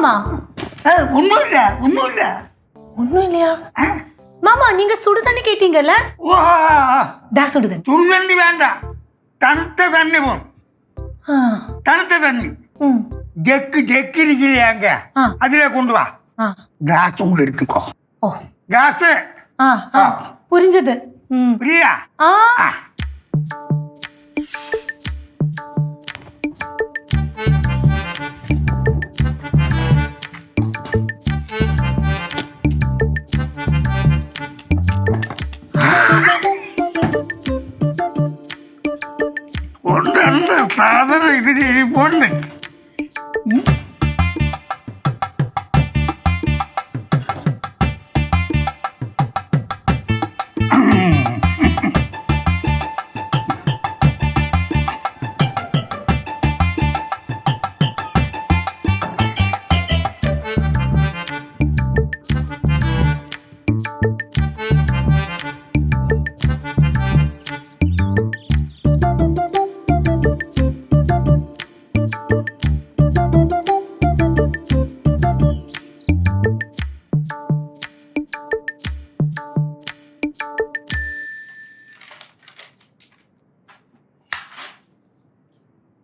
மாமா? ஒண்ணும் இல்லையா? மாமா நீங்க சுடு தண்ணி கேட்டீங்கல்ல? தா சுடு தண்ணி. சுடு தண்ணி வேண்டாம், தணுத்த தண்ணி போதும். தணுத்த தண்ணி ஜெக்கு இருக்கிறியாங்க, அதுல கொண்டு வா. கிளாஸ் கூட எடுத்துக்கோ. கிளாஸ் புரிஞ்சது. பிரியா സാധനം ഇത് ഇരിപ്പുണ്ട്.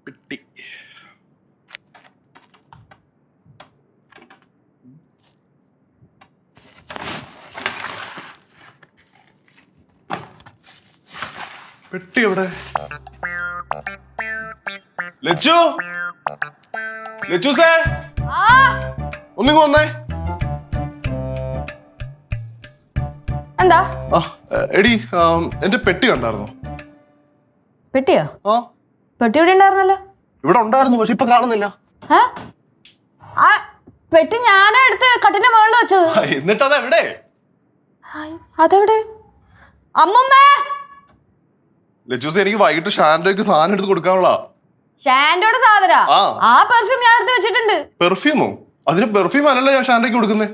പെട്ടി പെട്ടി എവിടെ? ലച്ചു, ലച്ചു സേ ഒന്നിങ്ങ് വന്നേ. എന്താ? എടി എന്റെ പെട്ടി കണ്ടായിരുന്നോ? പെട്ടിയോ? ആ പെട്ടി ഇവിടെ ഉണ്ടായിരുന്നല്ലോ. ഇവിടെ ഉണ്ടായിരുന്നു, പക്ഷെ ഇപ്പൊ കാണുന്നില്ല. പെട്ടി ഞാനാ എടുത്ത് കട്ടിന്റെ മുകളിൽ വെച്ചത്. എന്നിട്ട് അതെവിടെ? അതെവിടെ? അമ്മമ്മേ, ലച്ചൂസ് എനിക്ക് വൈകിട്ട് ഷാൻഡോയ്ക്ക് സാധനം എടുത്ത് കൊടുക്കാനുള്ള. ഷാൻഡോയുടെ സാധന? ആ പെർഫ്യൂം ഞാൻ എടുത്ത് വെച്ചിട്ടുണ്ട്. പെർഫ്യൂമോ? അതിന് പെർഫ്യൂം അല്ലല്ലോ ഞാൻ ഷാൻഡോയ്ക്ക് കൊടുക്കുന്നേ.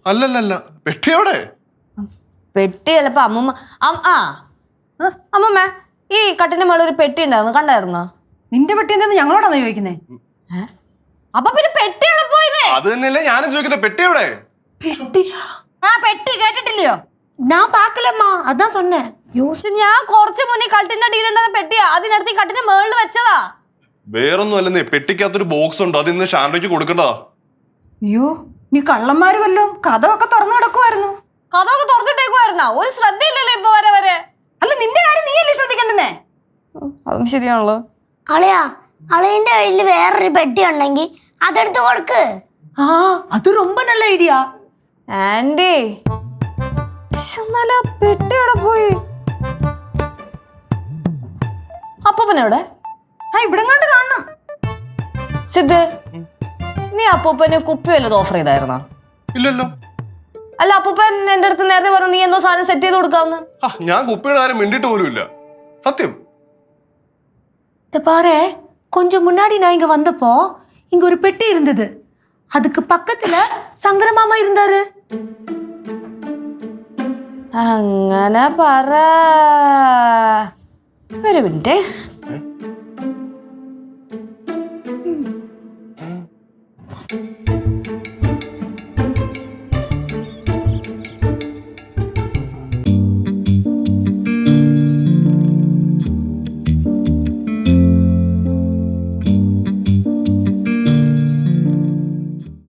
അല്ലല്ല, പെട്ടി എവിടെ? പെട്ടി ചിലപ്പോ അമ്മമ്മ. അമ്മമ്മ, ഈ കട്ടിന്റെ മുകളിൽ ഒരു പെട്ടി ഉണ്ടായിരുന്നു, കണ്ടായിരുന്നോ? നിന്റെ പെട്ടി എന്താ ഞങ്ങളോടാണോ ചോദിക്കുന്നേ? അപ്പൊ പിന്നെ പെട്ടി എളുപ്പമില്ലേ? അത് തന്നെയല്ലേ ഞാനും ചോദിക്കുന്നത്, പെട്ടി എവിടെ? പെട്ടി കേട്ടിട്ടില്ലയോ? ഞാൻ പാക്കലമ്മാ, അതാ സൊന്നെ. ഞാൻ കുറച്ച് മുന്നേ കട്ടിന്റെ അടിയിലുണ്ടാകുന്ന പെട്ടിയാ, അതിനടുത്ത് ഈ കട്ടിന്റെ മുകളിൽ വെച്ചതാ. വേറൊന്നും അല്ലെന്നേ, പെട്ടിക്കകത്തൊരു ബോക്സ് ഉണ്ട്, അത് ഇന്ന് ഷാൻഡോയ്ക്ക് കൊടുക്കണ്ടതാ. അയ്യോ, നീ കള്ളന്മാര് വല്ലോ കഥമൊക്കെ തുറന്നു കിടക്കുമായിരുന്നു. കഥമൊക്കെ തുറന്നിട്ടേക്കുവായിരുന്നാ? ഒരു ശ്രദ്ധയില്ലല്ലോ ഇപ്പൊ വരെ. അല്ല, നിന്റെ കാര്യം നീയല്ലേ ശ്രദ്ധിക്കണ്ടെന്നേ. അതും ശരിയാണല്ലോ. അളിയന്റെ കയ്യില് വേറൊരു പെട്ടി ഉണ്ടെങ്കിൽ അതെടുത്ത് കൊടുക്ക്. അത് ரொம்ப നല്ല ഐഡിയ. ആന്റി, പെട്ടി എവിടെ പോയി? അപ്പൂപ്പനെവിടെ? ഇവിടെ കണ്ട് കാണണം. സിദ്ധു, നീ അപ്പൂപ്പന് കുപ്പി വല്ലതും ഓഫർ ചെയ്തായിരുന്നോ? ഇല്ലല്ലോ. അല്ല, അപ്പൂപ്പൻ എന്റെ അടുത്ത് നേരത്തെ പറഞ്ഞു നീ എന്തോ സാധനം സെറ്റ് ചെയ്ത് കൊടുക്കാവുന്ന. ഞാൻ കുപ്പിയുടെ കാര്യം മിണ്ടിട്ട് പോലും ഇല്ല, സത്യം. பாரு, கொஞ்சம் முன்னாடி நான் இங்க வந்தப்போ இங்க ஒரு பெட்டி இருந்தது, அதுக்கு பக்கத்துல சங்கர மாமா இருந்தாரு. അങ്ങനെ പറ. ഒരു മിനിറ്റ്.